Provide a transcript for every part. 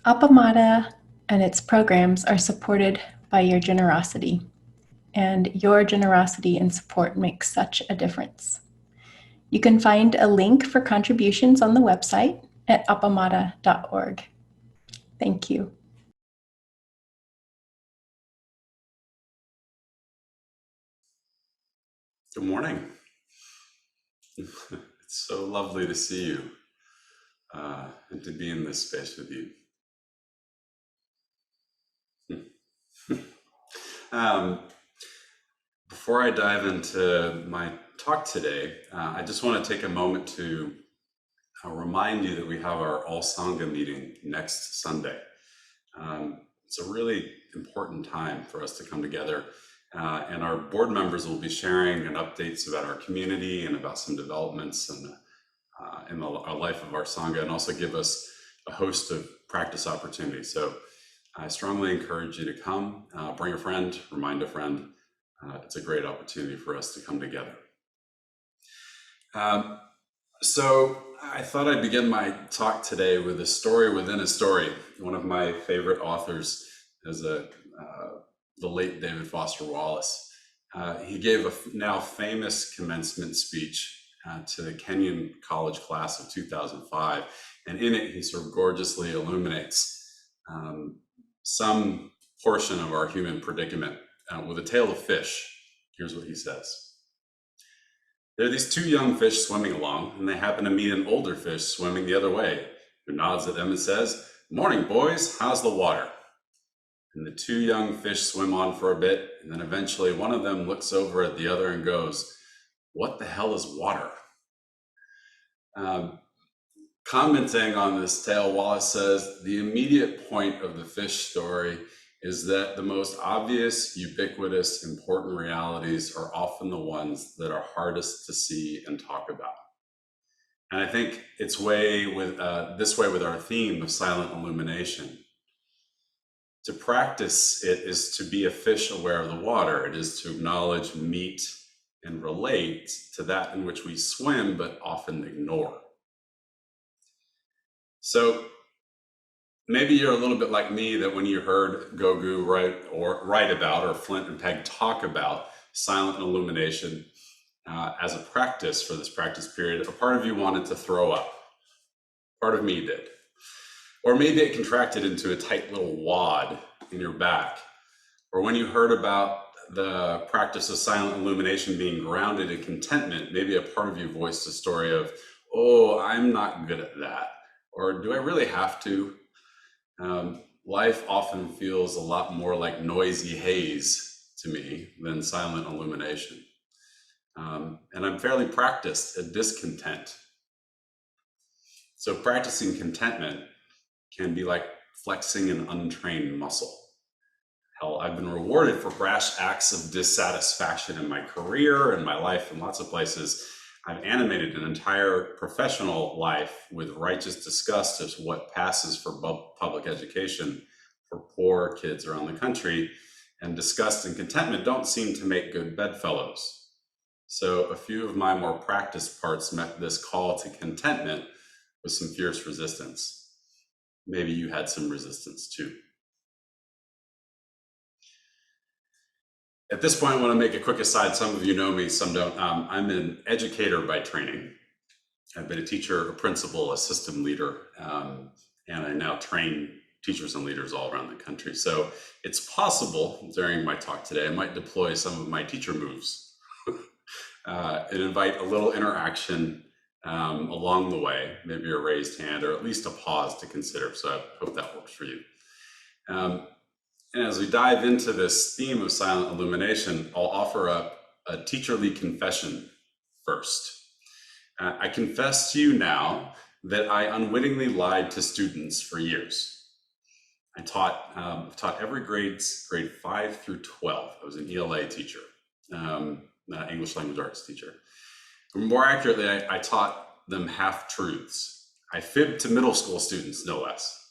Appamada and its programs are supported by your generosity, and your generosity and support makes such a difference. You can find a link for contributions on the website at appamada.org. Thank you. Good morning. It's so lovely to see you and to be in this space with you. Before I dive into my talk today, I just want to take a moment to remind you that we have our All Sangha meeting next Sunday. It's a really important time for us to come together, and our board members will be sharing updates about our community and about some developments and in our life of our Sangha, and also give us a host of practice opportunities. So I strongly encourage you to come, bring a friend, remind a friend. It's a great opportunity for us to come together. So I thought I'd begin my talk today with a story within a story. One of my favorite authors is the late David Foster Wallace. He gave a now famous commencement speech to the Kenyan college class of 2005. And in it, he sort of gorgeously illuminates some portion of our human predicament with a tale of fish. Here's what he says. There are these two young fish swimming along, and they happen to meet an older fish swimming the other way, who nods at them and says, "Morning, boys, how's the water?" And the two young fish swim on for a bit, and then eventually one of them looks over at the other and goes, "What the hell is water?" Commenting on this tale, Wallace says, the immediate point of the fish story is that the most obvious, ubiquitous, important realities are often the ones that are hardest to see and talk about. And I think it's this way with our theme of silent illumination. To practice it is to be a fish aware of the water. It is to acknowledge, meet, and relate to that in which we swim, but often ignore. So maybe you're a little bit like me, that when you heard Gogu write about, or Flint and Peg talk about silent illumination as a practice for this practice period, a part of you wanted to throw up. Part of me did. Or maybe it contracted into a tight little wad in your back. Or when you heard about the practice of silent illumination being grounded in contentment, maybe a part of you voiced a story of, "Oh, I'm not good at that." Or, "Do I really have to?" Life often feels a lot more like noisy haze to me than silent illumination. And I'm fairly practiced at discontent. So practicing contentment can be like flexing an untrained muscle. Hell, I've been rewarded for brash acts of dissatisfaction in my career and my life in lots of places. I've animated an entire professional life with righteous disgust as what passes for public education for poor kids around the country, and disgust and contentment don't seem to make good bedfellows. So a few of my more practiced parts met this call to contentment with some fierce resistance. Maybe you had some resistance too. At this point, I want to make a quick aside. Some of you know me, some don't. I'm an educator by training. I've been a teacher, a principal, a system leader, and I now train teachers and leaders all around the country. So it's possible during my talk today, I might deploy some of my teacher moves and invite a little interaction along the way, maybe a raised hand or at least a pause to consider. So I hope that works for you. And as we dive into this theme of silent illumination, I'll offer up a teacherly confession first. I confess to you now that I unwittingly lied to students for years. I've taught every grade 5 through 12. I was an ELA teacher, English language arts teacher. More accurately, I taught them half-truths. I fibbed to middle school students, no less.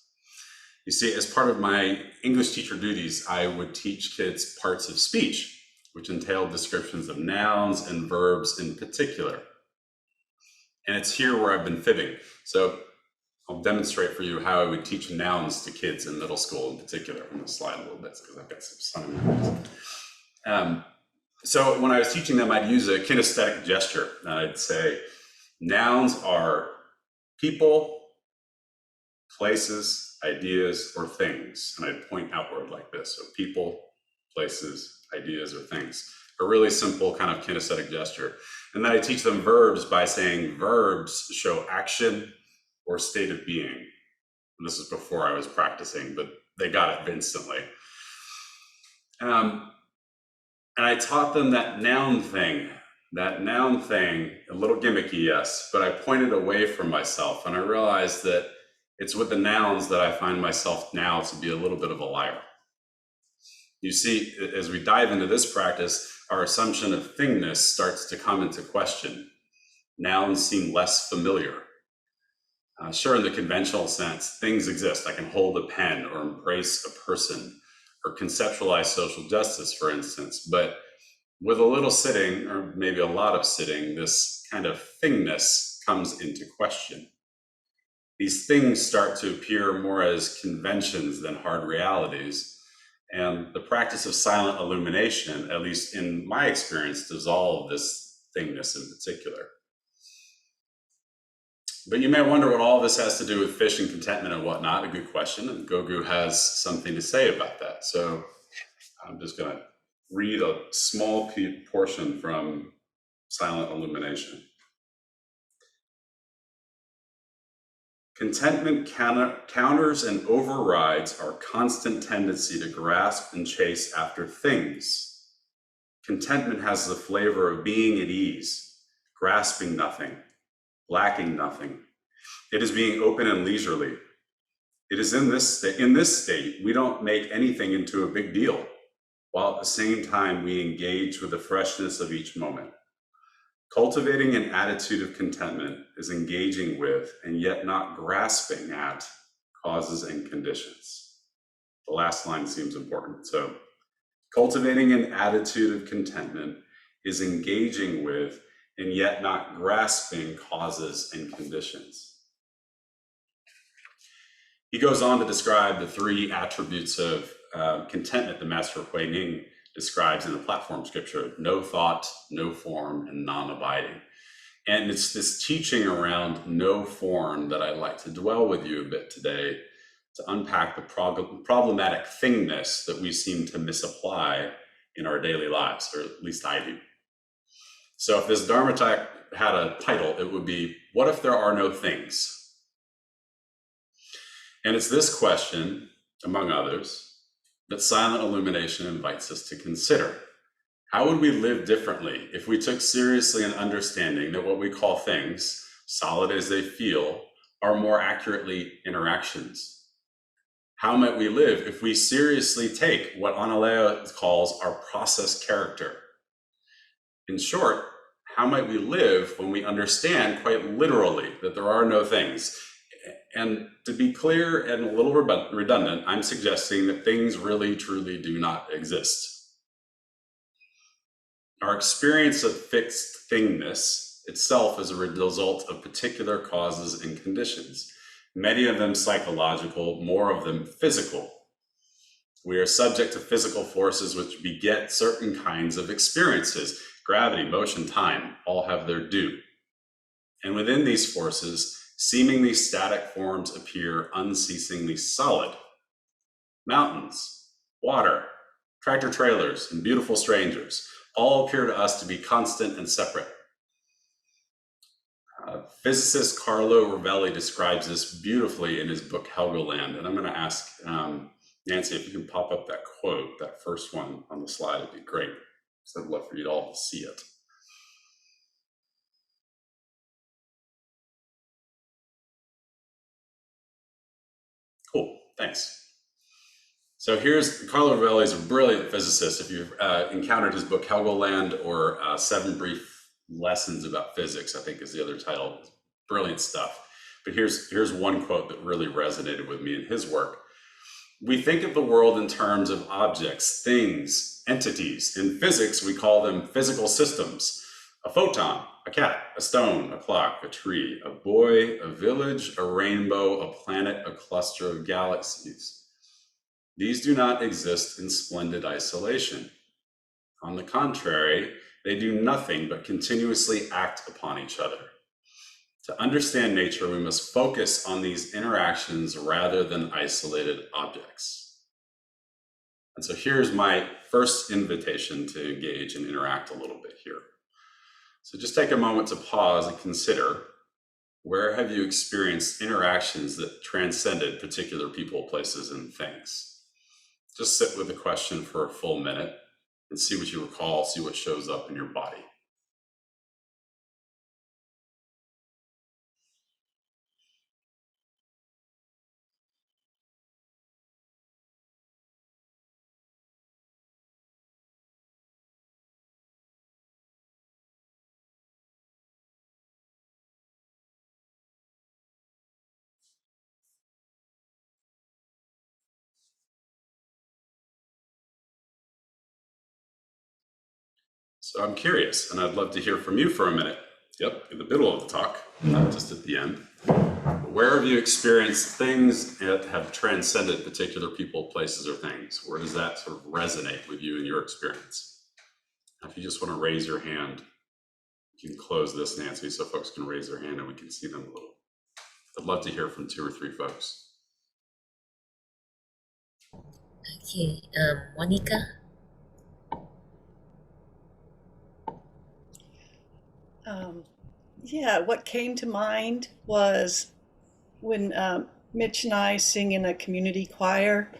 You see, as part of my English teacher duties, I would teach kids parts of speech, which entailed descriptions of nouns and verbs in particular. And it's here where I've been fibbing. So I'll demonstrate for you how I would teach nouns to kids in middle school in particular. I'm going to slide a little bit because I've got some sun in my face. So when I was teaching them, I'd use a kinesthetic gesture. And I'd say, nouns are people, places, ideas, or things. And I'd point outward like this. So people, places, ideas, or things. A really simple kind of kinesthetic gesture. And then I teach them verbs by saying verbs show action or state of being. And this is before I was practicing, but they got it instantly. And I taught them that noun thing, a little gimmicky, yes, but I pointed away from myself, and I realized that it's with the nouns that I find myself now to be a little bit of a liar. You see, as we dive into this practice, our assumption of thingness starts to come into question. Nouns seem less familiar. Sure, in the conventional sense, things exist. I can hold a pen or embrace a person or conceptualize social justice, for instance. But with a little sitting, or maybe a lot of sitting, this kind of thingness comes into question. These things start to appear more as conventions than hard realities. And the practice of silent illumination, at least in my experience, dissolve this thingness in particular. But you may wonder what all this has to do with fish and contentment and whatnot. A good question, and Gogu has something to say about that. So I'm just going to read a small portion from Silent Illumination. Contentment counters and overrides our constant tendency to grasp and chase after things. Contentment has the flavor of being at ease, grasping nothing, lacking nothing. It is being open and leisurely. It is in this state, we don't make anything into a big deal, while at the same time we engage with the freshness of each moment. Cultivating an attitude of contentment is engaging with and yet not grasping at causes and conditions. The last line seems important. So, cultivating an attitude of contentment is engaging with and yet not grasping causes and conditions. He goes on to describe the three attributes of contentment the Master Hui Ning describes in the platform scripture: no thought, no form, and non-abiding. And it's this teaching around no form that I'd like to dwell with you a bit today to unpack the problematic thingness that we seem to misapply in our daily lives, or at least I do. So if this Dharma talk had a title, it would be, what if there are no things? And it's this question, among others, that silent illumination invites us to consider. How would we live differently if we took seriously an understanding that what we call things, solid as they feel, are more accurately interactions? How might we live if we seriously take what Analea calls our process character? In short, how might we live when we understand quite literally that there are no things? And to be clear and a little redundant, I'm suggesting that things really, truly do not exist. Our experience of fixed thingness itself is a result of particular causes and conditions, many of them psychological, more of them physical. We are subject to physical forces which beget certain kinds of experiences. Gravity, motion, time all have their due. And within these forces, seemingly static forms appear unceasingly solid. Mountains, water, tractor trailers, and beautiful strangers all appear to us to be constant and separate. Physicist Carlo Rovelli describes this beautifully in his book Helgoland, and I'm going to ask Nancy if you can pop up that quote, that first one on the slide. It'd be great, because I'd love for you all to see it. Cool, thanks. So here's Carlo Rovelli is a brilliant physicist. If you've encountered his book Helgoland or 7 Brief Lessons About Physics, I think is the other title. Brilliant stuff. But here's one quote that really resonated with me in his work. We think of the world in terms of objects, things, entities. In physics, we call them physical systems. A photon, A cat, a stone, a clock, a tree, a boy, a village, a rainbow, a planet, a cluster of galaxies. These do not exist in splendid isolation. On the contrary, they do nothing but continuously act upon each other. To understand nature, we must focus on these interactions rather than isolated objects. And so here's my first invitation to engage and interact a little bit here. So just take a moment to pause and consider, where have you experienced interactions that transcended particular people, places, and things? Just sit with the question for a full minute and see what you recall, see what shows up in your body. So I'm curious, and I'd love to hear from you for a minute. Yep, in the middle of the talk, not just at the end. Where have you experienced things that have transcended particular people, places, or things? Where does that sort of resonate with you in your experience? If you just want to raise your hand, you can close this, Nancy, so folks can raise their hand and we can see them a little. I'd love to hear from 2 or 3 folks. Okay, Monica. Yeah, what came to mind was when Mitch and I sing in a community choir.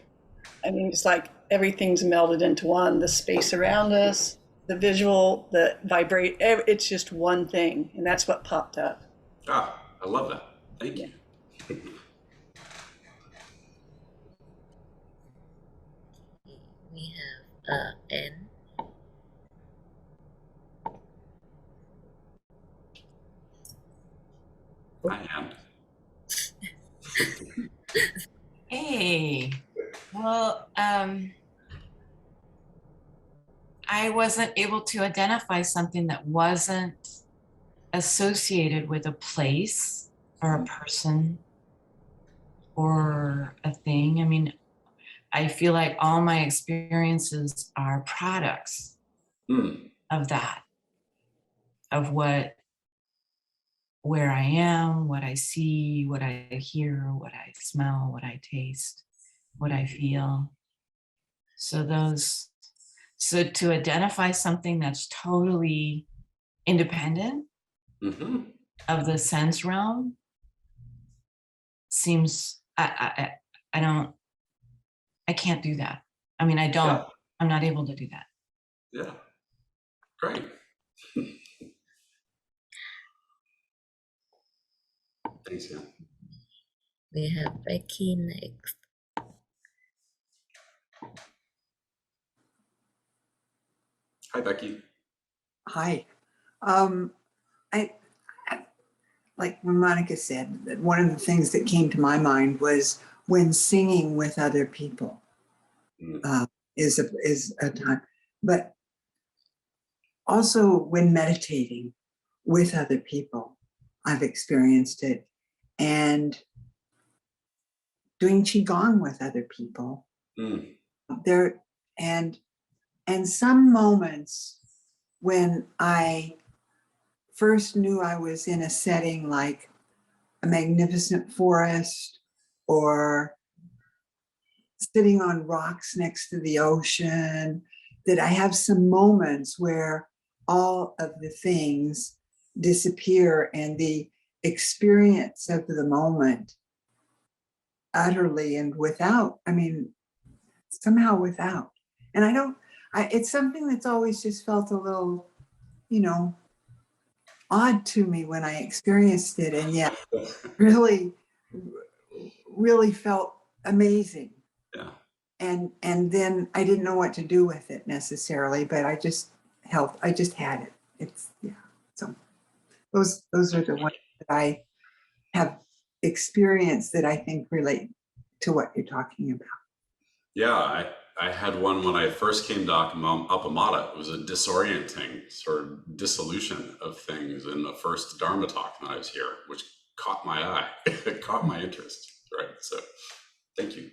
I mean, it's like everything's melded into one. The space around us, the visual, the vibrate, it's just one thing. And that's what popped up. Ah, I love that. Thank you. We have Anne. Hi, Anne. Hey, well, I wasn't able to identify something that wasn't associated with a place or a person or a thing. I mean, I feel like all my experiences are products of that, of where I am, what I see, what I hear, what I smell, what I taste, what I feel. So to identify something that's totally independent of the sense realm seems, I can't do that. I mean, I'm not able to do that. Yeah, great. Thanks, Anne. We have Becky next. Hi, Becky. Hi. I like when Monica said that one of the things that came to my mind was when singing with other people is a time, but also when meditating with other people, I've experienced it, and doing qigong with other people. There and some moments when I first knew I was in a setting like a magnificent forest or sitting on rocks next to the ocean, that I have some moments where all of the things disappear and the experience of the moment utterly and without, I mean, somehow without. And it's something that's always just felt a little, odd to me when I experienced it, and yet really, really felt amazing. Yeah. And then I didn't know what to do with it necessarily, but I just had it. It's So those are the ones that I have experienced that I think relate to what you're talking about. Yeah, I had one when I first came to Appamada. It was a disorienting sort of dissolution of things in the first Dharma talk that I was here, which caught my eye. It caught my interest, right? So thank you.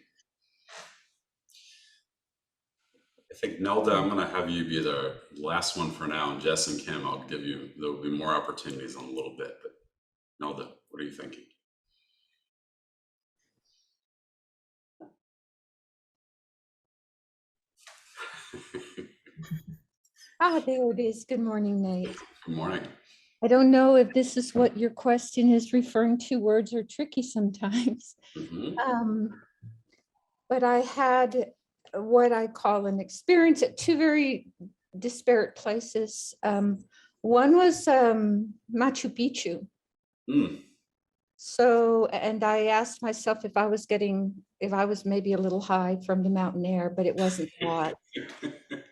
I think, Nelda, I'm going to have you be the last one for now, and Jess and Kim, I'll give you, there'll be more opportunities in a little bit, but Nelda, what are you thinking? There it is. Good morning, Nate. Good morning. I don't know if this is what your question is referring to. Words are tricky sometimes. But I had what I call an experience at two very disparate places. One was Machu Picchu. So, and I asked myself if I was maybe a little high from the mountain air, but it wasn't that.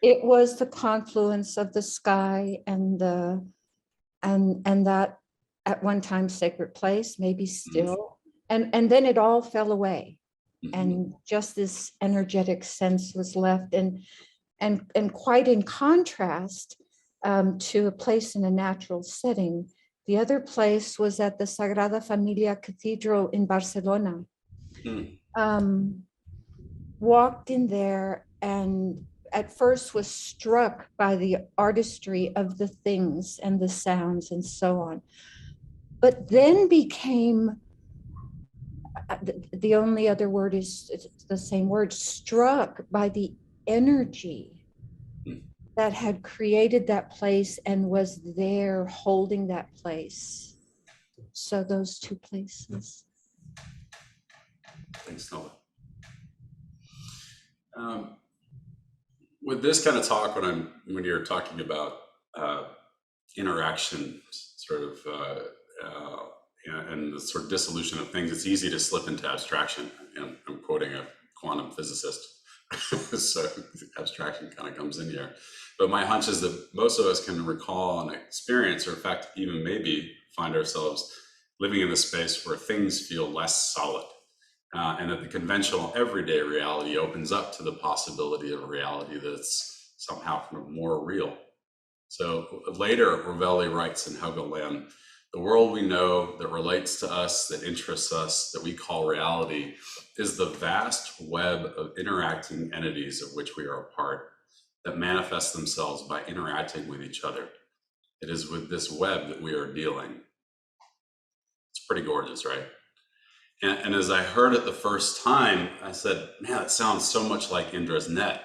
It was the confluence of the sky and that at one time sacred place, maybe still, and then it all fell away, and just this energetic sense was left, and quite in contrast to a place in a natural setting. The other place was at the Sagrada Familia Cathedral in Barcelona. Walked in there and at first was struck by the artistry of the things and the sounds and so on, but then became, the only other word is the same word, struck by the energy that had created that place and was there holding that place. So those two places. Thanks, Nelda. With this kind of talk, when you're talking about interaction, sort of, and the sort of dissolution of things, it's easy to slip into abstraction. And I'm quoting a quantum physicist, so abstraction kind of comes in here. But my hunch is that most of us can recall and experience, or in fact, even maybe find ourselves living in a space where things feel less solid. And that the conventional everyday reality opens up to the possibility of a reality that's somehow kind of more real. So later, Ravelli writes in Helgoland, the world we know that relates to us, that interests us, that we call reality, is the vast web of interacting entities of which we are a part, that manifest themselves by interacting with each other. It is with this web that we are dealing. It's pretty gorgeous, right? And as I heard it the first time, I said, man, it sounds so much like Indra's net.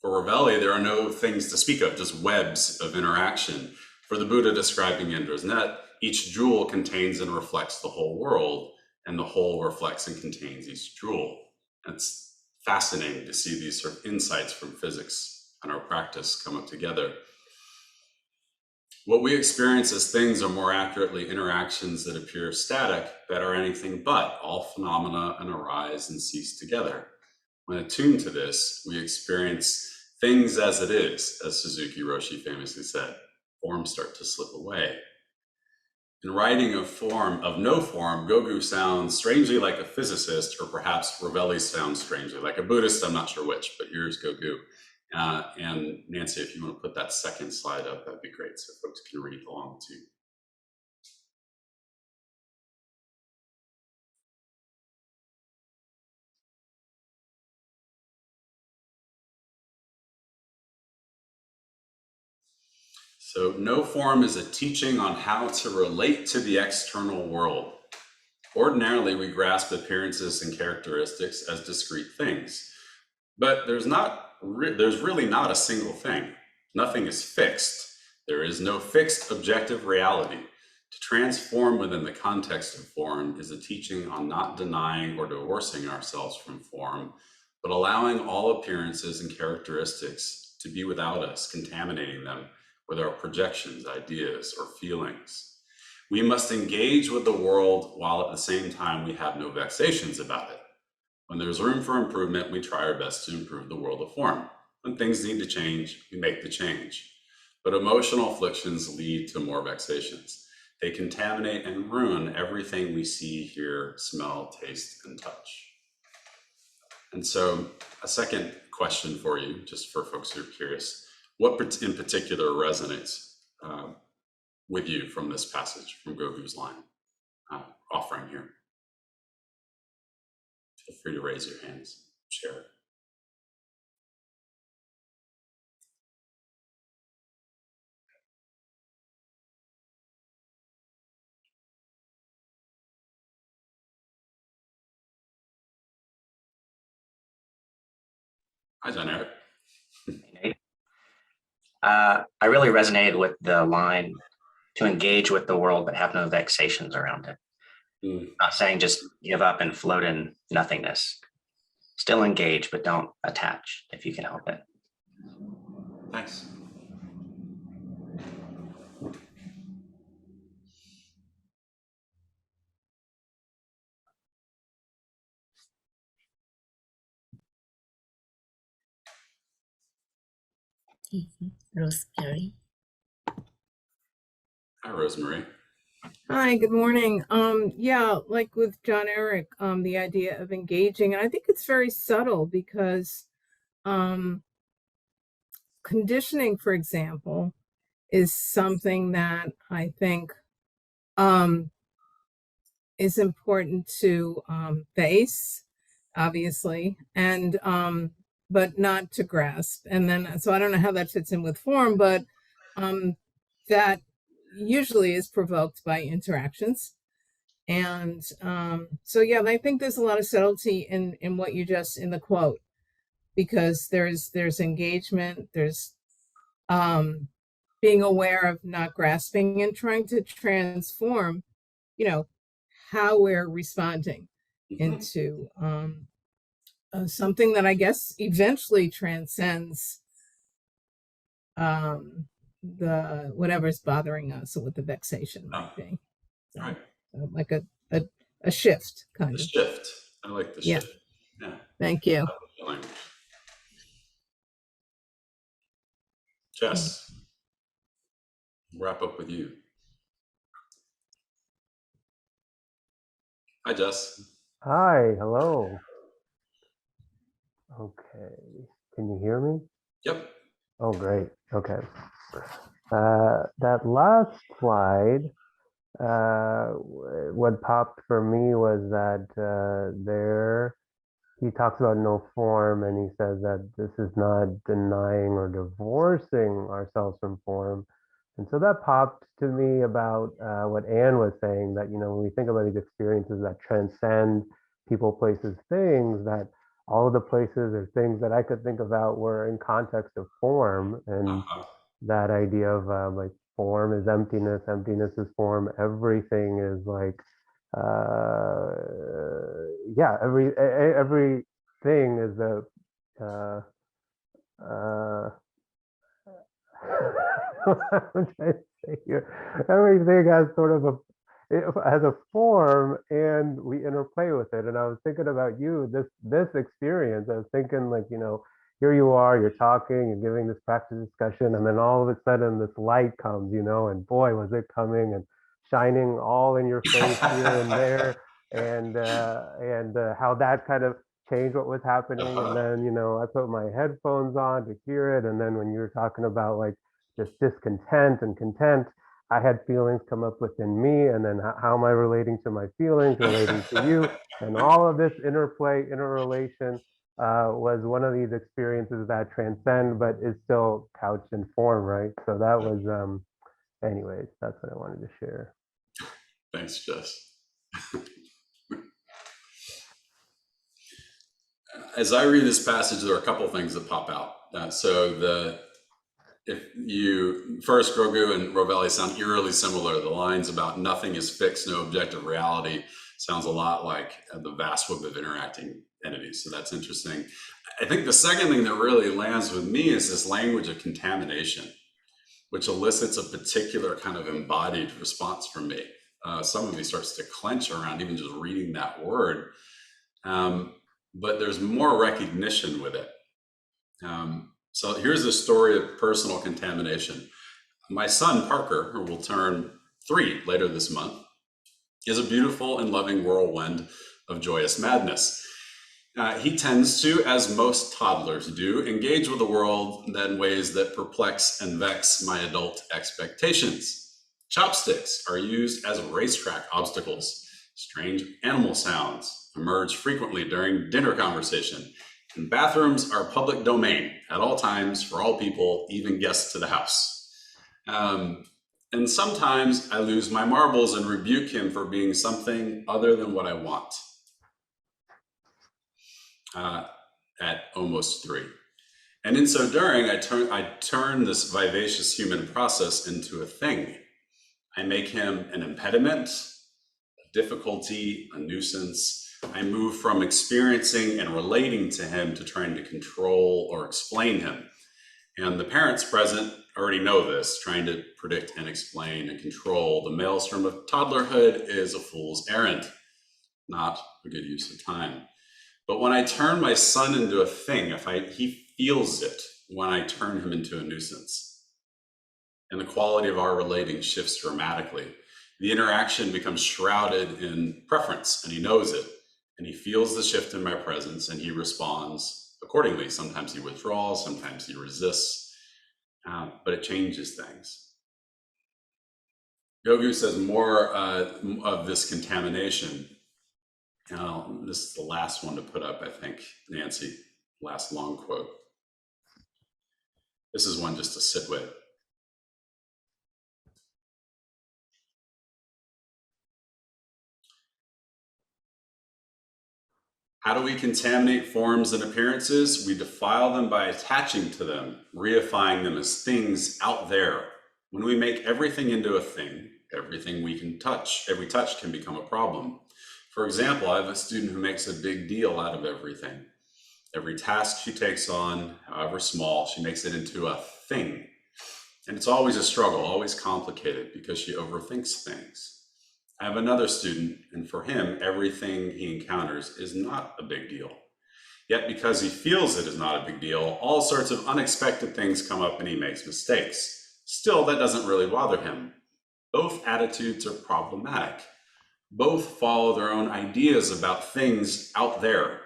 For Ravelli, there are no things to speak of, just webs of interaction. For the Buddha describing Indra's net, each jewel contains and reflects the whole world, and the whole reflects and contains each jewel. And it's fascinating to see these sort of insights from physics and our practice come up together. What we experience as things are more accurately interactions that appear static, that are anything but. All phenomena and arise and cease together. When attuned to this, we experience things as it is, as Suzuki Roshi famously said. Forms start to slip away. In writing of no form, Gogu sounds strangely like a physicist, or perhaps Ravelli sounds strangely like a Buddhist. I'm not sure which, but here's Gogu. And Nancy, if you want to put that second slide up, that'd be great, so folks can read along too. So no form is a teaching on how to relate to the external world. Ordinarily, we grasp appearances and characteristics as discrete things, but there's really not a single thing. Nothing is fixed. There is no fixed objective reality. To transform within the context of form is a teaching on not denying or divorcing ourselves from form, but allowing all appearances and characteristics to be without us, contaminating them with our projections, ideas, or feelings. We must engage with the world while at the same time we have no vexations about it. When there's room for improvement, we try our best to improve the world of form. When things need to change, we make the change. But emotional afflictions lead to more vexations. They contaminate and ruin everything we see, hear, smell, taste, and touch. And so a second question for you, just for folks who are curious. What in particular resonates with you from this passage, from Gogu's line offering here? Feel free to raise your hands, share it. Hi, John Eric. I really resonated with the line to engage with the world, but have no vexations around it. Not saying just give up and float in nothingness. Still engage, but don't attach if you can help it. Thanks. Rosemary. Hi, Rosemary. Hi, good morning. Yeah, like with John Eric, the idea of engaging, and I think it's very subtle because conditioning, for example, is something that I think is important to face, obviously, and but not to grasp. And then, so I don't know how that fits in with form, but that usually is provoked by interactions. And so, yeah, I think there's a lot of subtlety in what you just, in the quote, because there's engagement, there's being aware of not grasping and trying to transform, how we're responding into something that I guess eventually transcends the whatever's bothering us, or what the vexation might be. So, Right. Like a shift, kind of. Shift. I like the shift. Yeah. Thank you. Jess, wrap up with you. Hi, Jess. Hi, hello. Okay, can you hear me? Yep. Oh, great. Okay. That last slide, what popped for me was that there he talks about no form, and he says that this is not denying or divorcing ourselves from form. And so that popped to me about what Anne was saying, that, when we think about these experiences that transcend people, places, things, that all of the places or things that I could think about were in context of form. And that idea of like form is emptiness, emptiness is form, everything is like, everything is a I'm trying to say here, everything has sort of has a form, and we interplay with it. And I was thinking about you, this experience. I was thinking, like, here you are, you're talking, you're giving this practice discussion, and then all of a sudden this light comes, and boy, was it coming and shining all in your face here and there, and how that kind of changed what was happening. And then, I put my headphones on to hear it, and then when you were talking about like just discontent and content, I had feelings come up within me, and then how am I relating to my feelings, relating to you, and all of this interplay, interrelation was one of these experiences that transcend, but is still couched in form, right? So that was, anyways, that's what I wanted to share. Thanks, Jess. As I read this passage, there are a couple of things that pop out. If you first, Grogu and Rovelli sound eerily similar. The lines about nothing is fixed, no objective reality sounds a lot like the vast web of interacting entities. So that's interesting. I think the second thing that really lands with me is this language of contamination, which elicits a particular kind of embodied response from me. Some of me starts to clench around even just reading that word. But there's more recognition with it. So here's the story of personal contamination. My son, Parker, who will turn 3 later this month, is a beautiful and loving whirlwind of joyous madness. He tends to, as most toddlers do, engage with the world in ways that perplex and vex my adult expectations. Chopsticks are used as racetrack obstacles. Strange animal sounds emerge frequently during dinner conversation. And bathrooms are public domain at all times for all people, even guests to the house. And sometimes I lose my marbles and rebuke him for being something other than what I want. At almost 3. And in so doing, I turn this vivacious human process into a thing. I make him an impediment, a difficulty, a nuisance. I move from experiencing and relating to him to trying to control or explain him. And the parents present already know this, trying to predict and explain and control the maelstrom of toddlerhood is a fool's errand, not a good use of time. But when I turn my son into a thing, he feels it when I turn him into a nuisance. And the quality of our relating shifts dramatically. The interaction becomes shrouded in preference, and he knows it. And he feels the shift in my presence, and he responds accordingly. Sometimes he withdraws, sometimes he resists, but it changes things. Gogu says more of this contamination. This is the last one to put up, I think, Nancy, last long quote. This is one just to sit with. How do we contaminate forms and appearances? We defile them by attaching to them, reifying them as things out there. When we make everything into a thing, everything we can touch, every touch can become a problem. For example, I have a student who makes a big deal out of everything. Every task she takes on, however small, she makes it into a thing. And it's always a struggle, always complicated, because she overthinks things. I have another student, and for him, everything he encounters is not a big deal. Yet because he feels it is not a big deal, all sorts of unexpected things come up and he makes mistakes. Still, that doesn't really bother him. Both attitudes are problematic. Both follow their own ideas about things out there.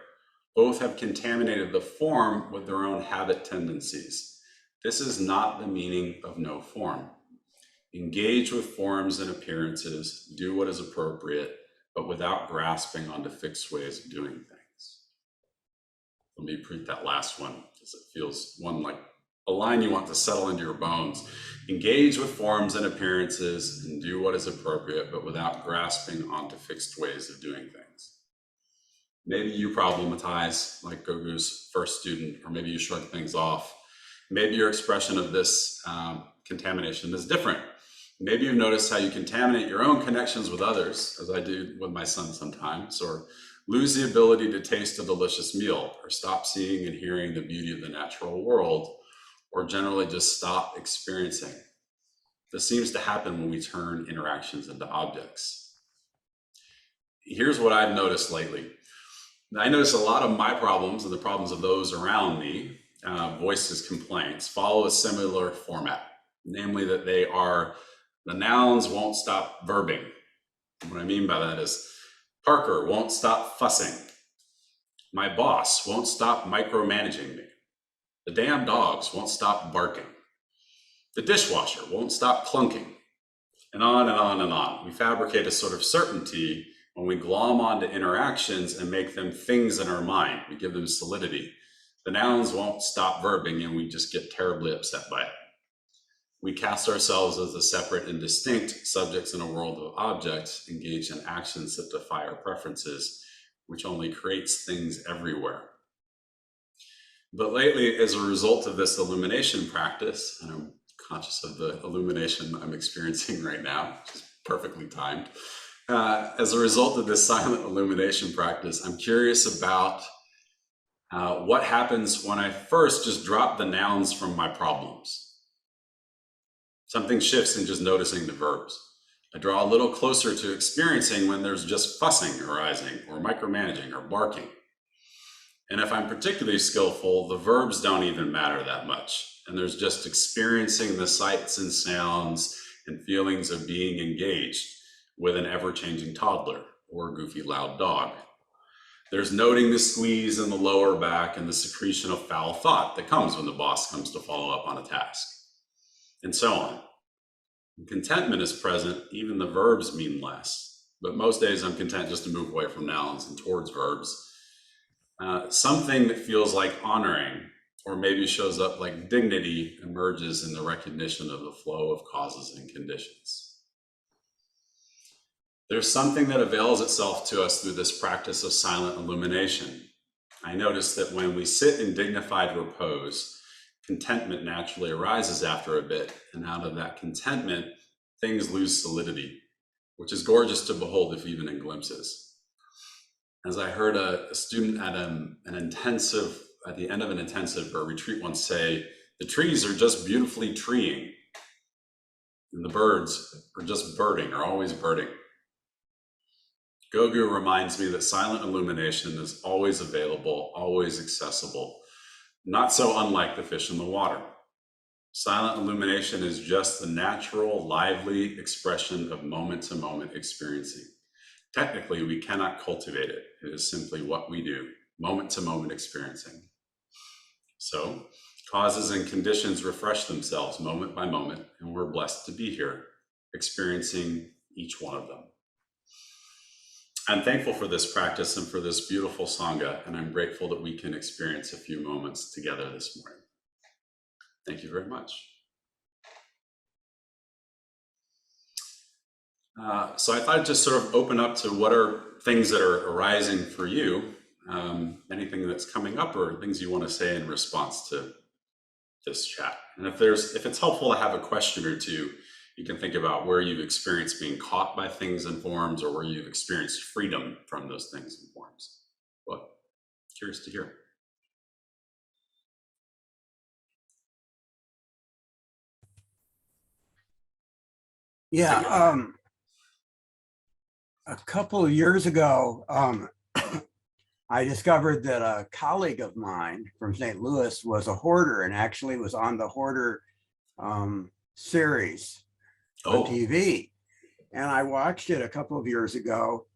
Both have contaminated the form with their own habit tendencies. This is not the meaning of no form. Engage with forms and appearances, do what is appropriate, but without grasping onto fixed ways of doing things. Let me print that last one, because it feels one like a line you want to settle into your bones. Engage with forms and appearances and do what is appropriate, but without grasping onto fixed ways of doing things. Maybe you problematize like Gogu's first student, or maybe you shrug things off. Maybe your expression of this contamination is different. Maybe you've noticed how you contaminate your own connections with others, as I do with my son sometimes, or lose the ability to taste a delicious meal, or stop seeing and hearing the beauty of the natural world, or generally just stop experiencing. This seems to happen when we turn interactions into objects. Here's what I've noticed lately. I notice a lot of my problems and the problems of those around me, voices, complaints, follow a similar format, namely that the nouns won't stop verbing. What I mean by that is Parker won't stop fussing. My boss won't stop micromanaging me. The damn dogs won't stop barking. The dishwasher won't stop clunking. And on and on and on. We fabricate a sort of certainty when we glom onto interactions and make them things in our mind. We give them solidity. The nouns won't stop verbing and we just get terribly upset by it. We cast ourselves as the separate and distinct subjects in a world of objects engaged in actions that defy our preferences, which only creates things everywhere. But lately, as a result of this illumination practice, and I'm conscious of the illumination I'm experiencing right now, which is perfectly timed. As a result of this silent illumination practice, I'm curious about what happens when I first just drop the nouns from my problems. Something shifts in just noticing the verbs. I draw a little closer to experiencing when there's just fussing arising, or micromanaging, or barking. And if I'm particularly skillful, the verbs don't even matter that much. And there's just experiencing the sights and sounds and feelings of being engaged with an ever-changing toddler or a goofy loud dog. There's noting the squeeze in the lower back and the secretion of foul thought that comes when the boss comes to follow up on a task, and so on. When contentment is present, even the verbs mean less. But most days I'm content just to move away from nouns and towards verbs. Something that feels like honoring, or maybe shows up like dignity, emerges in the recognition of the flow of causes and conditions. There's something that avails itself to us through this practice of silent illumination. I notice that when we sit in dignified repose, contentment naturally arises after a bit, and out of that contentment, things lose solidity, which is gorgeous to behold if even in glimpses. As I heard a student at an intensive, at the end of an intensive or a retreat once say, the trees are just beautifully treeing, and the birds are just birding, are always birding. Gogu reminds me that silent illumination is always available, always accessible, not so unlike the fish in the water. Silent illumination is just the natural, lively expression of moment-to-moment experiencing. Technically, we cannot cultivate it. It is simply what we do, moment-to-moment experiencing. So, causes and conditions refresh themselves moment by moment, and we're blessed to be here, experiencing each one of them. I'm thankful for this practice and for this beautiful Sangha, and I'm grateful that we can experience a few moments together this morning. Thank you very much. So I thought I'd just sort of open up to what are things that are arising for you, anything that's coming up or things you want to say in response to this chat. And if it's helpful to have a question or two, you can think about where you've experienced being caught by things and forms, or where you've experienced freedom from those things and forms. But curious to hear. Yeah, a couple of years ago, I discovered that a colleague of mine from St. Louis was a hoarder and actually was on the Hoarder series on TV. And I watched it a couple of years ago.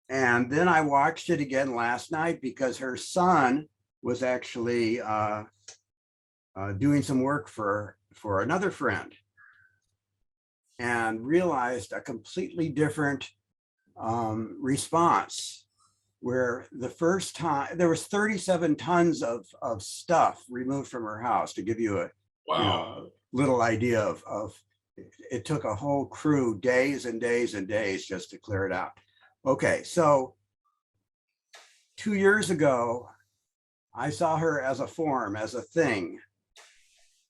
And then I watched it again last night because her son was actually doing some work for another friend, and realized a completely different response, where the first time there was 37 tons of stuff removed from her house, to give you a little idea of it took a whole crew days and days and days just to clear it out. Okay, so 2 years ago, I saw her as a form, as a thing.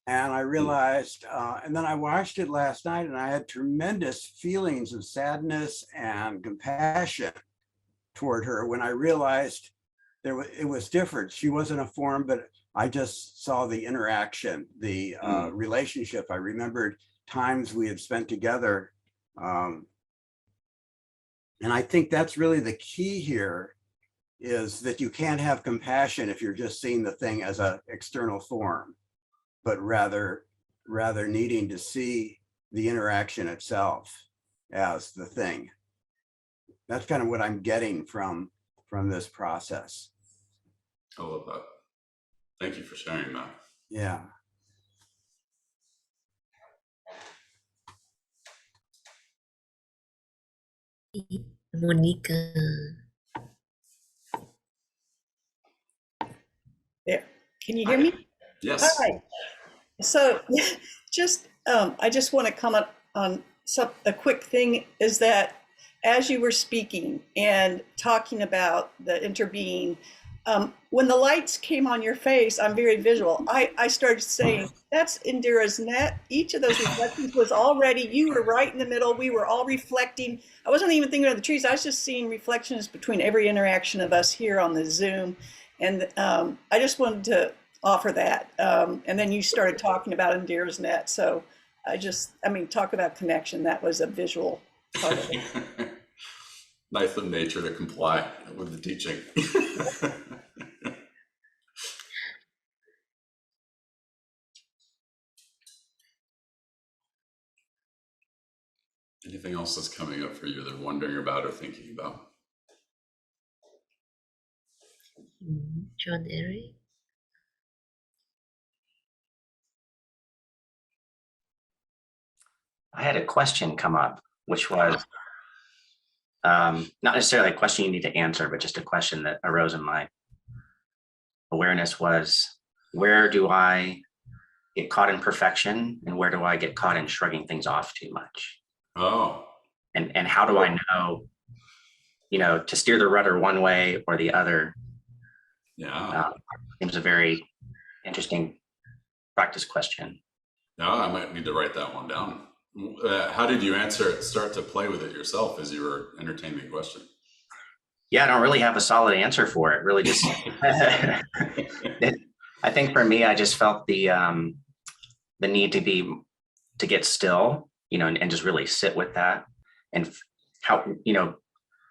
And I realized, and then I watched it last night, and I had tremendous feelings of sadness and compassion toward her when I realized it was different. She wasn't a form, but I just saw the interaction, the relationship. I remembered times we had spent together. And I think that's really the key here, is that you can't have compassion if you're just seeing the thing as an external form, but rather needing to see the interaction itself as the thing. That's kind of what I'm getting from this process. I love that. Thank you for sharing that. Yeah. Monica. There. Can you hear me? Yes. All right. So I just want to comment on a quick thing, is that as you were speaking and talking about the interbeing, when the lights came on your face, I'm very visual. I started saying, that's Indira's net. Each of those reflections was already, you were right in the middle. We were all reflecting. I wasn't even thinking of the trees. I was just seeing reflections between every interaction of us here on the Zoom. And I just wanted to offer that. And then you started talking about Indira's net. So talk about connection. That was a visual part of it. Nice of nature to comply with the teaching. Anything else that's coming up for you that you're wondering about or thinking about? John Eric. I had a question come up, which was not necessarily a question you need to answer, but just a question that arose in my awareness was, where do I get caught in perfection and where do I get caught in shrugging things off too much? Oh. And how do I know, to steer the rudder one way or the other? Yeah. Seems a very interesting practice question. No, I might need to write that one down. How did you start to play with it yourself as you were entertaining the question? Yeah, I don't really have a solid answer for it. Really, just I think for me, I just felt the need to get still, and just really sit with that, and how,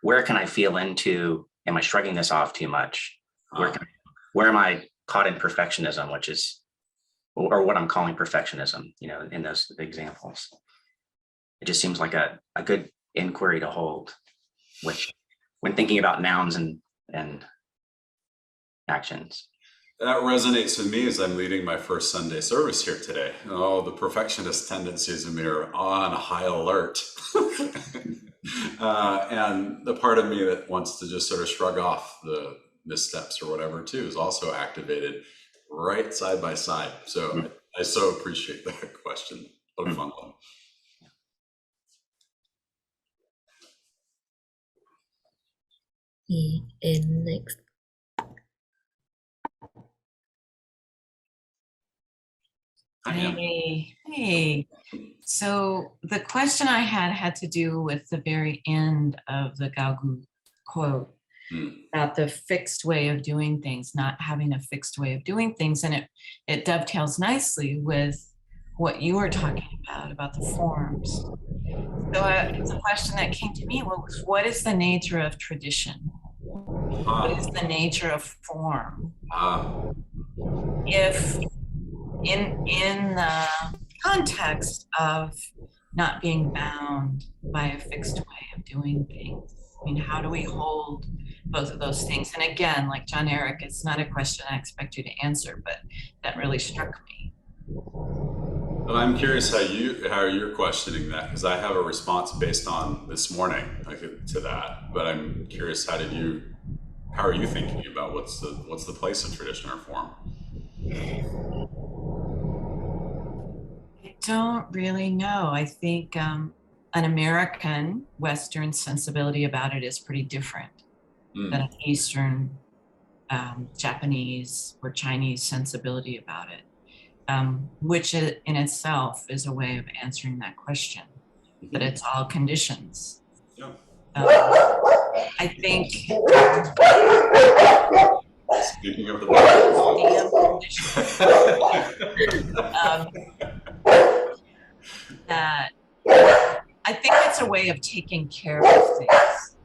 where can I feel into? Am I shrugging this off too much? Where am I caught in perfectionism, which is, or what I'm calling perfectionism, in those examples? It just seems like a good inquiry to hold, which when thinking about nouns and actions. That resonates with me as I'm leading my first Sunday service here today. Oh, the perfectionist tendencies in me are on high alert. And the part of me that wants to just sort of shrug off the missteps or whatever too is also activated right side by side. So I so appreciate that question. What a fun one. And next. Hey. So the question I had to do with the very end of the Gaogu quote about the fixed way of doing things, not having a fixed way of doing things. And it dovetails nicely with what you were talking about the forms. So the question that came to me was, what is the nature of tradition? What is the nature of form? If in the context of not being bound by a fixed way of doing things, I mean, how do we hold both of those things? And again, like John Eric, it's not a question I expect you to answer, but that really struck me. Well, I'm curious how you're questioning that, because I have a response based on this morning to that. But I'm curious, how are you thinking about what's the place of tradition or form? I don't really know. I think an American Western sensibility about it is pretty different than an Eastern Japanese or Chinese sensibility about it. Which in itself is a way of answering that question, that it's all conditions. Yeah. I think Speaking of the that I think it's a way of taking care of things.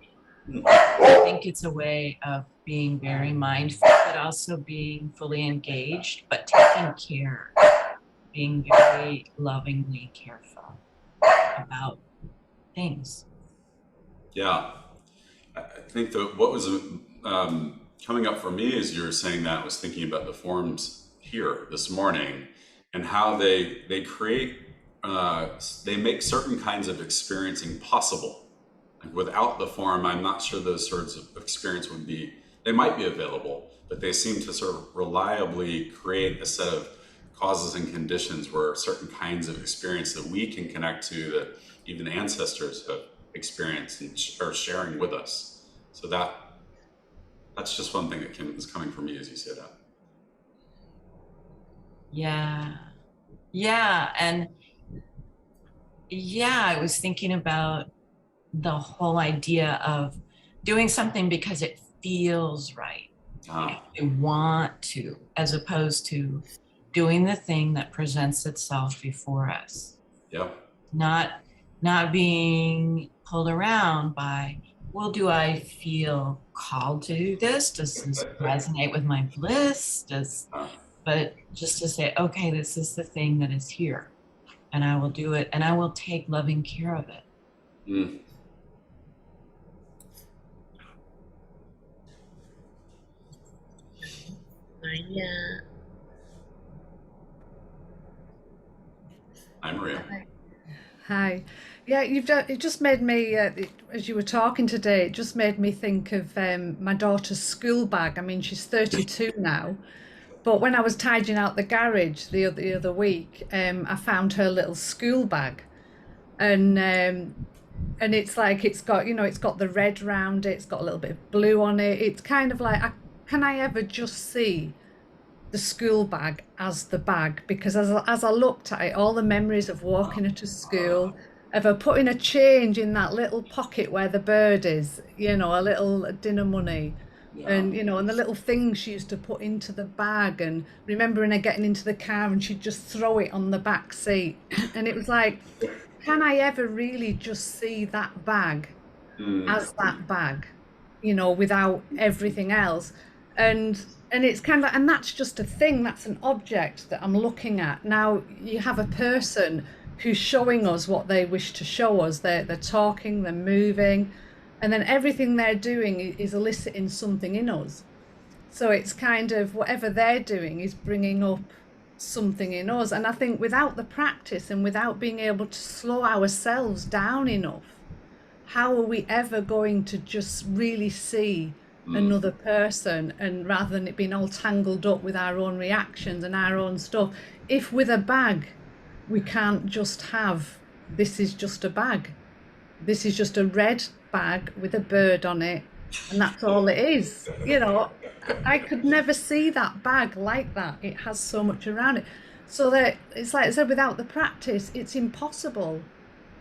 I think it's a way of being very mindful, but also being fully engaged, but taking care, being very lovingly careful about things. Yeah, I think that what was coming up for me as you were saying that was thinking about the forms here this morning and how they create, they make certain kinds of experiencing possible. Like without the form, I'm not sure those sorts of experience they might be available, but they seem to sort of reliably create a set of causes and conditions where certain kinds of experience that we can connect to that even ancestors have experienced and are sharing with us. So that's just one thing that is coming from me as you say that. Yeah. And I was thinking about the whole idea of doing something because it feels right. I want to, as opposed to doing the thing that presents itself before us. Yep. Not being pulled around by, well, do I feel called to do this? Does this resonate with my bliss? But just to say, okay, this is the thing that is here, and I will do it, and I will take loving care of it. Maria. Hi, Maria. Hi. Yeah, it just made me, as you were talking today, it just made me think of my daughter's school bag. I mean, she's 32 now, but when I was tidying out the garage the other week, I found her little school bag, and it's like it's got it's got the red round it, it's got a little bit of blue on it. It's kind of like, can I ever just see the school bag as the bag? Because as I looked at it, all the memories of walking her to school, of her putting a change in that little pocket where the bird is, a little dinner money, and and the little things she used to put into the bag, and remembering her getting into the car and she'd just throw it on the back seat. And it was like, can I ever really just see that bag as that bag, without everything else? And it's kind of, and that's just a thing, that's an object that I'm looking at. Now you have a person who's showing us what they wish to show us. They're talking, they're moving, and then everything they're doing is eliciting something in us. So it's kind of, whatever they're doing is bringing up something in us. And I think without the practice and without being able to slow ourselves down enough, how are we ever going to just really see another person, and rather than it being all tangled up with our own reactions and our own stuff? If with a bag we can't just have, this is just a bag, this is just a red bag with a bird on it, and that's all it is. I could never see that bag like that. It has so much around it. So that it's like I said, without the practice, it's impossible.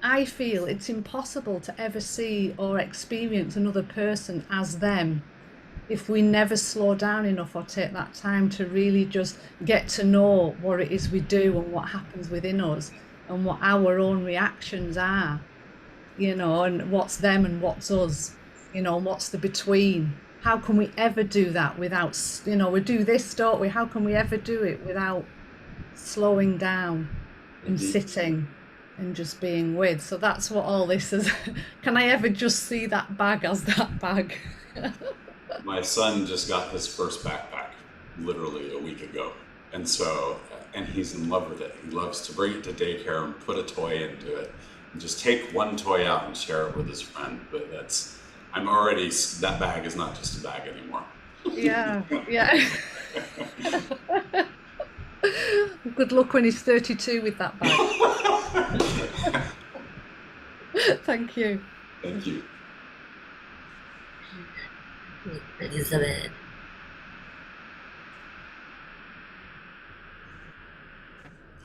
I feel it's impossible to ever see or experience another person as them if we never slow down enough or take that time to really just get to know what it is we do and what happens within us and what our own reactions are, and what's them and what's us, and what's the between. How can we ever do that without, we do this, don't we? How can we ever do it without slowing down and sitting and just being with? So that's what all this is. Can I ever just see that bag as that bag? My son just got his first backpack literally a week ago. And he's in love with it. He loves to bring it to daycare and put a toy into it and just take one toy out and share it with his friend. But that bag is not just a bag anymore. Yeah. Good luck when he's 32 with that bag. Thank you. Thank you. Elizabeth.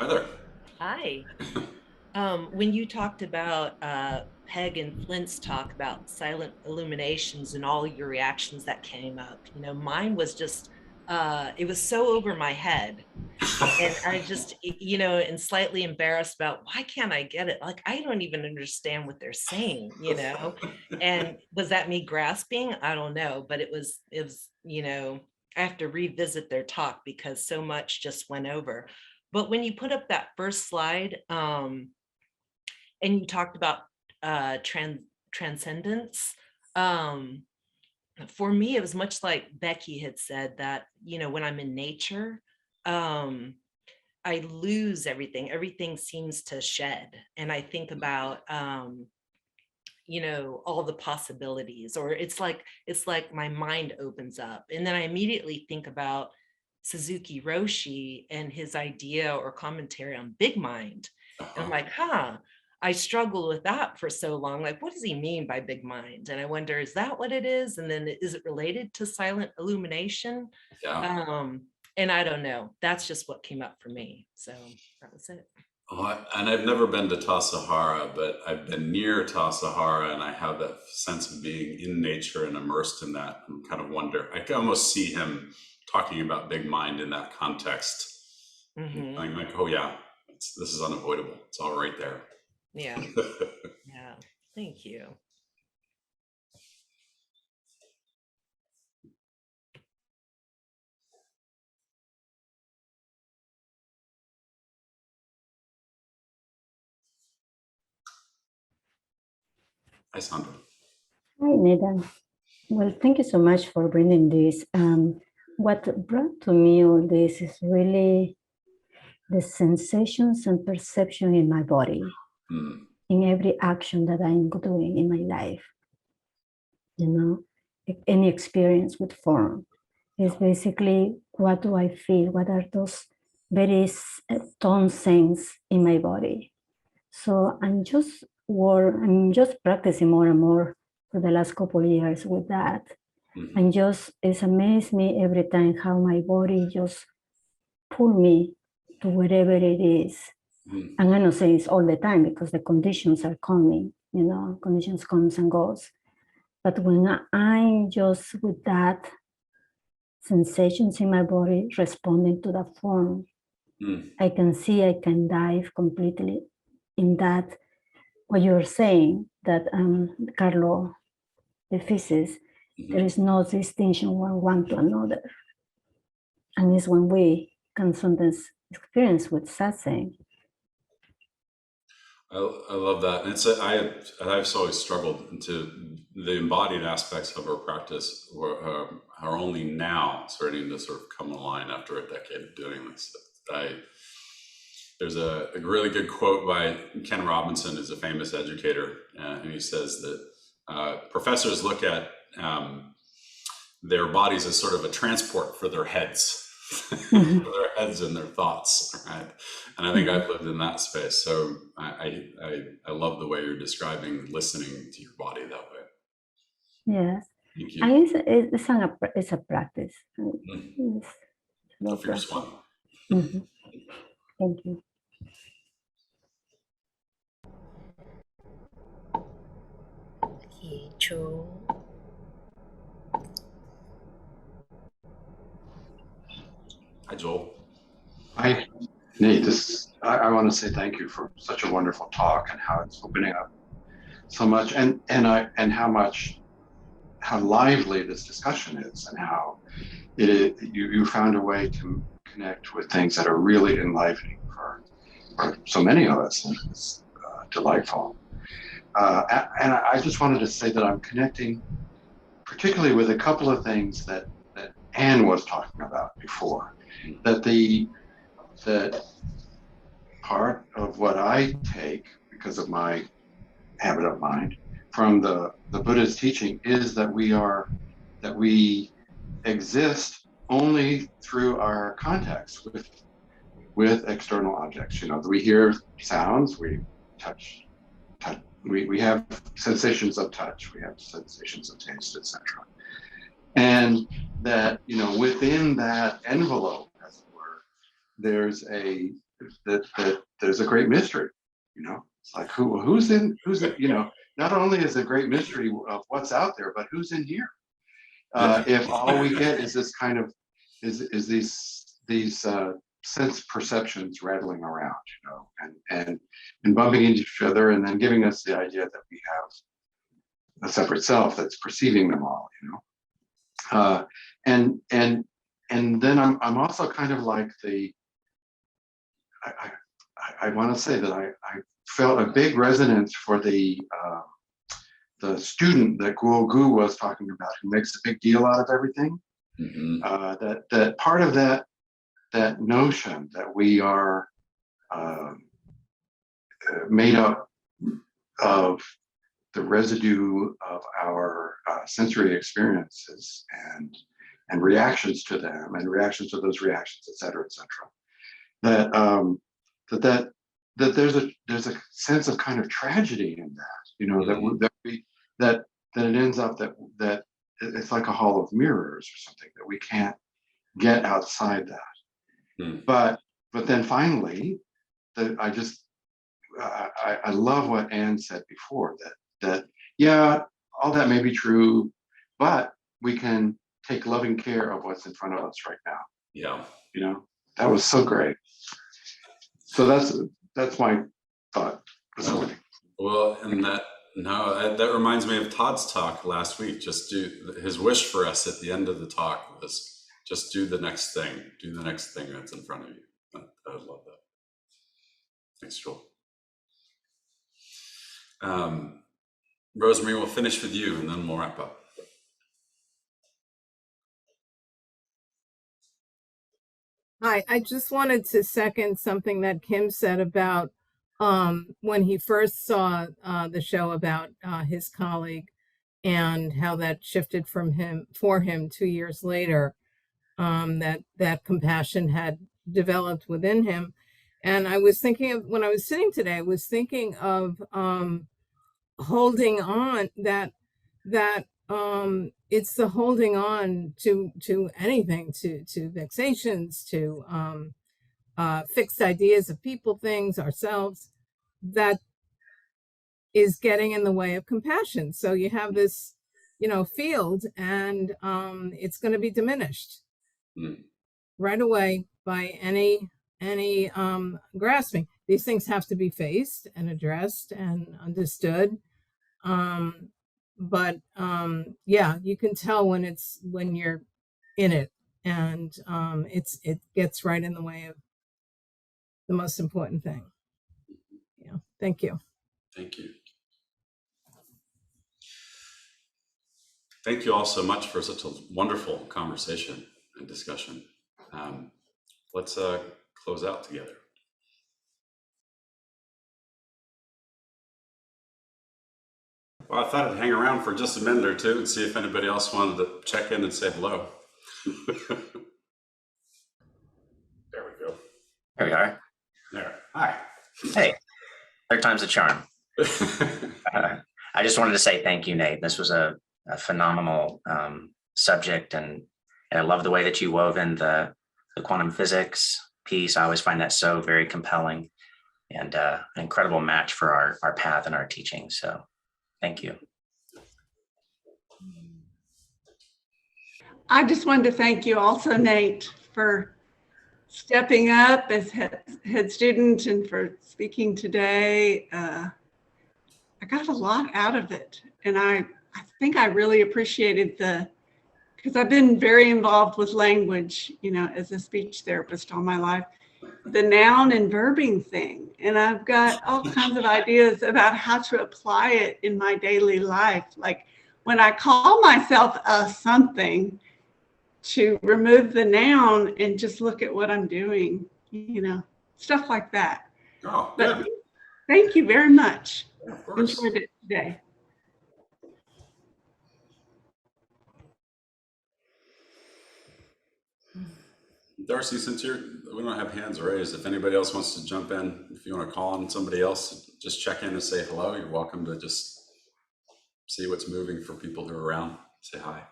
Hi there. Hi. When you talked about Peg and Flint's talk about silent illuminations and all your reactions that came up, mine was just, it was so over my head. And I just, and slightly embarrassed about, why can't I get it? Like, I don't even understand what they're saying, and was that me grasping? I don't know, but it was, I have to revisit their talk because so much just went over. But when you put up that first slide, and you talked about transcendence, for me, it was much like Becky had said that, when I'm in nature, I lose everything. Everything seems to shed. And I think about, all the possibilities, or it's like my mind opens up. And then I immediately think about Suzuki Roshi and his idea or commentary on big mind. And I'm like, I struggled with that for so long. Like, what does he mean by big mind? And I wonder, is that what it is? And then is it related to silent illumination? Yeah. And I don't know. That's just what came up for me. So that was it. And I've never been to Tassajara, but I've been near Tassajara, and I have that sense of being in nature and immersed in that, and kind of wonder. I can almost see him talking about big mind in that context. Mm-hmm. I'm like, oh yeah, this is unavoidable. It's all right there. Yeah. Yeah. Thank you. Hi, Sandra. Hi, Neda. Well, thank you so much for bringing this. what brought to me all this is really the sensations and perception in my body, in every action that I'm doing in my life. You know, any experience with form is basically, what do I feel? What are those very tone things in my body? So I'm just practicing more and more for the last couple of years with that. And just, it's amazed me every time how my body just pull me to wherever it is. And I'm not saying it's all the time, because the conditions are coming, you know, conditions comes and goes. But when I'm just with that sensations in my body responding to that form, I can see I can dive completely in that, what you're saying, that Carlo, the physicist, there is no distinction one to another. And it's when we can sometimes experience with satsang. I love that. And I've always struggled into the embodied aspects of our practice are only now starting to sort of come online after a decade of doing this. There's a really good quote by Ken Robinson, who's a famous educator, and he says that professors look at their bodies as sort of a transport for their heads. For their heads and their thoughts, right? And I think I've lived in that space. So I love the way you're describing listening to your body that way. Yes. Thank you. And it's a practice. It's a fierce one. Thank you. Okay, Joe. Hi, Joel. Hi, Nate. I want to say thank you for such a wonderful talk, and how it's opening up so much, and how lively this discussion is, and how you found a way to connect with things that are really enlivening for so many of us. And it's delightful. And I just wanted to say that I'm connecting particularly with a couple of things that Anne was talking about before, that part of what I take, because of my habit of mind, from the Buddha's teaching is that we exist only through our contacts with external objects. You know, we hear sounds, we touch, we have sensations of touch, we have sensations of taste, etc. And that, you know, within that envelope, as it were, there's a great mystery. You know, it's like who's in, you know, not only is a great mystery of what's out there, but who's in here. If all we get is this kind of is these sense perceptions rattling around, you know, and bumping into each other, and then giving us the idea that we have a separate self that's perceiving them all, you know. And then I'm also kind of like I want to say that I felt a big resonance for the student that Guo Gu was talking about, who makes a big deal out of everything. That part of that notion that we are made up of the residue of our sensory experiences and reactions to them, and reactions to those reactions, et cetera, et cetera. That there's a sense of kind of tragedy in that, you know, that it ends up that it's like a hall of mirrors or something, that we can't get outside that. But then finally, I love what Anne said before, that yeah, all that may be true, but we can take loving care of what's in front of us right now. Yeah. You know, that was so great. So that's my thought this morning. Well, and that reminds me of Todd's talk last week. Just his wish for us at the end of the talk was just do the next thing. Do the next thing that's in front of you. I love that. Thanks, Joel. Rosemary, we'll finish with you and then we'll wrap up. I just wanted to second something that Kim said about when he first saw the show about his colleague and how that shifted for him 2 years later, that compassion had developed within him. And I was thinking of, when I was sitting today, I was thinking of holding on, that it's the holding on to anything, to vexations, to fixed ideas of people, things, ourselves, that is getting in the way of compassion. So you have this, field, and it's going to be diminished right away by any grasping. These things have to be faced and addressed and understood. But yeah, you can tell when you're in it, and it gets right in the way of the most important thing. Yeah. Thank you. Thank you. Thank you all so much for such a wonderful conversation and discussion. Let's close out together. Well, I thought I'd hang around for just a minute or two and see if anybody else wanted to check in and say hello. There we go. There we are. There. Hi. Hey, third time's a charm. I just wanted to say thank you, Nate. This was a phenomenal subject, and I love the way that you wove in the quantum physics piece. I always find that so very compelling, and an incredible match for our path and our teaching. So thank you. I just wanted to thank you also, Nate, for stepping up as head student and for speaking today. I got a lot out of it, and I think I really appreciated because I've been very involved with language, as a speech therapist all my life, the noun and verbing thing. And I've got all kinds of ideas about how to apply it in my daily life. Like when I call myself a something, to remove the noun and just look at what I'm doing, stuff like that. Oh, good. But thank you very much. Of course. Enjoyed it today. Darcy, since we don't have hands raised, if anybody else wants to jump in, if you want to call on somebody else, just check in and say hello. You're welcome to just see what's moving for people who are around. Say hi.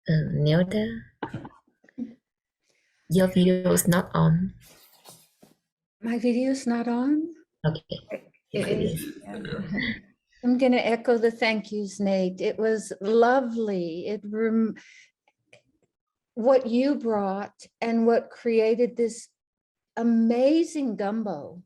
Nilda, your video is not on. My video is not on? Okay. It is. I'm going to echo the thank yous, Nate. It was lovely. What you brought and what created this amazing gumbo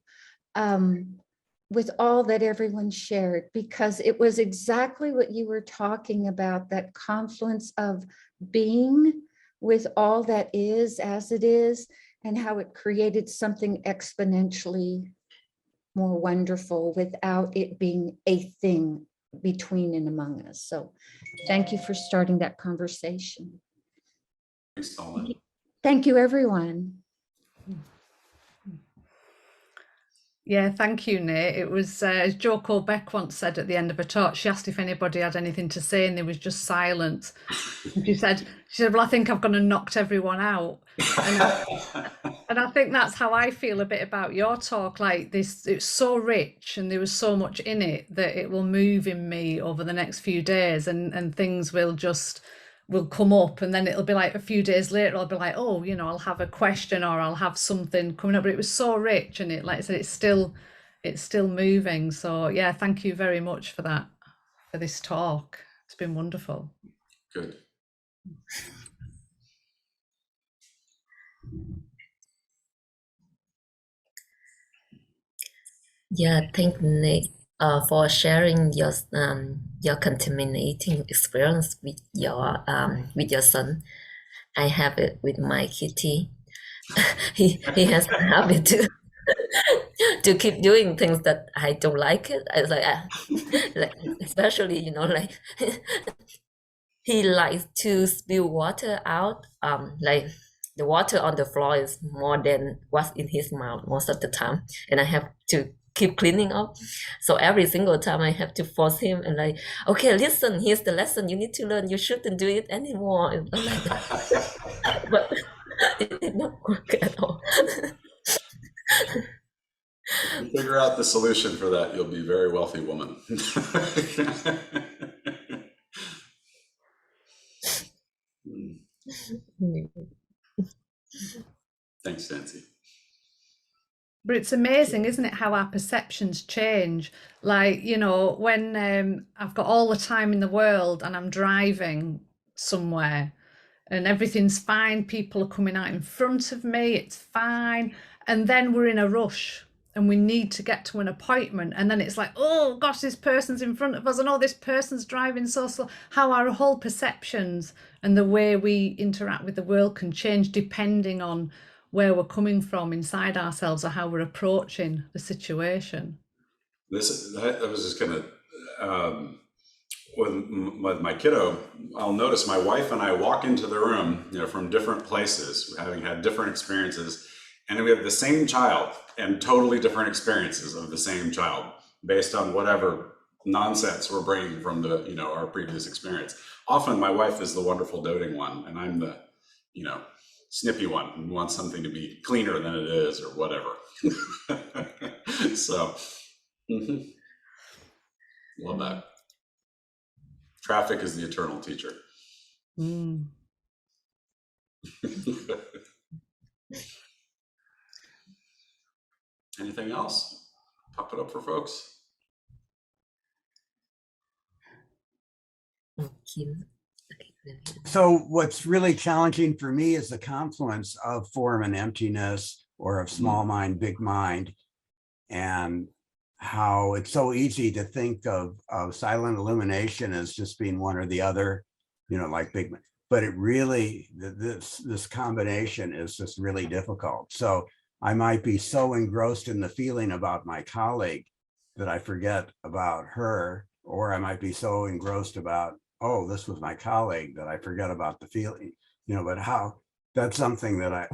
with all that everyone shared, because it was exactly what you were talking about, that confluence of being with all that is as it is, and how it created something exponentially more wonderful without it being a thing between and among us. So thank you for starting that conversation. Thanks, Colin. Thank you, everyone. Yeah, thank you, Nate. It was, as Jo Beck once said at the end of a talk, she asked if anybody had anything to say and there was just silence. And she said, well, I think I've gone and knocked everyone out. And I think that's how I feel a bit about your talk. Like this, it's so rich and there was so much in it that it will move in me over the next few days, and things will come up, and then it'll be like a few days later I'll be like, oh, I'll have a question or I'll have something coming up. But it was so rich, and it, like I said, it's still moving. So yeah, thank you very much for that, for this talk. It's been wonderful. Good. Yeah, thank Nick for sharing your contaminating experience with your son. I have it with my kitty. he has a habit to keep doing things that I don't like it. I was like especially he likes to spill water out, like the water on the floor is more than what's in his mouth most of the time, and I have to keep cleaning up. So every single time I have to force him and like, okay, listen, here's the lesson you need to learn. You shouldn't do it anymore. And I'm like, but it did not work at all. If you figure out the solution for that, you'll be a very wealthy woman. Thanks, Nancy. But it's amazing, isn't it, how our perceptions change? Like, you know, when I've got all the time in the world and I'm driving somewhere and everything's fine, people are coming out in front of me, it's fine. And then we're in a rush and we need to get to an appointment. And then it's like, oh gosh, this person's in front of us and oh, this person's driving so slow. How our whole perceptions and the way we interact with the world can change depending on where we're coming from inside ourselves or how we're approaching the situation. I was just gonna, with my kiddo, I'll notice my wife and I walk into the room, you know, from different places, having had different experiences, and we have the same child and totally different experiences of the same child based on whatever nonsense we're bringing from the, you know, our previous experience. Often my wife is the wonderful doting one and I'm the, you know, snippy one who wants something to be cleaner than it is or whatever. So, love that. Traffic is the eternal teacher. Anything else? Pop it up for folks. So what's really challenging for me is the confluence of form and emptiness, or of small mind, big mind, and how it's so easy to think of silent illumination as just being one or the other, you know, like big, but it really, this combination is just really difficult. So I might be so engrossed in the feeling about my colleague that I forget about her, or I might be so engrossed about, oh, this was my colleague, that I forget about the feeling, you know. But how, that's something that I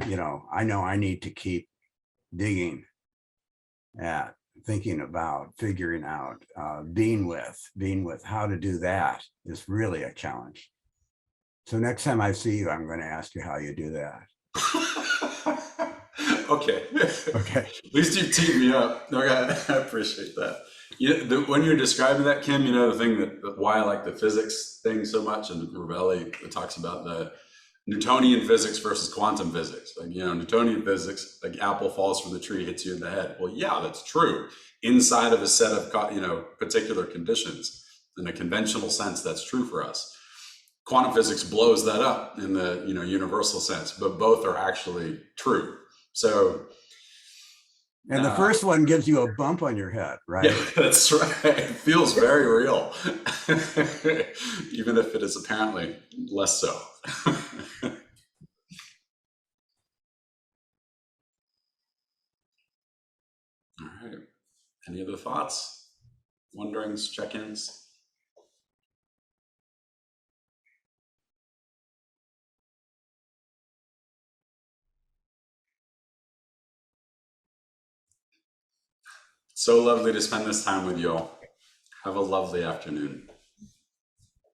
know I need to keep digging at, thinking about, figuring out, being with how to do that is really a challenge. So next time I see you, I'm going to ask you how you do that. Okay. Okay. At least you teed me up. Okay, I appreciate that. You know, when you're describing that, Kim, you know, the thing that why I like the physics thing so much, and Ravelli talks about the Newtonian physics versus quantum physics. Like, you know, Newtonian physics, like apple falls from the tree, hits you in the head. Well, yeah, that's true. Inside of a set of, you know, particular conditions, in a conventional sense, that's true for us. Quantum physics blows that up in the, you know, universal sense, but both are actually true. So, and the first one gives you a bump on your head, right? Yeah, that's right. It feels very real, even if it is apparently less so. All right. Any other thoughts, wonderings, check-ins? So lovely to spend this time with you all. Have a lovely afternoon.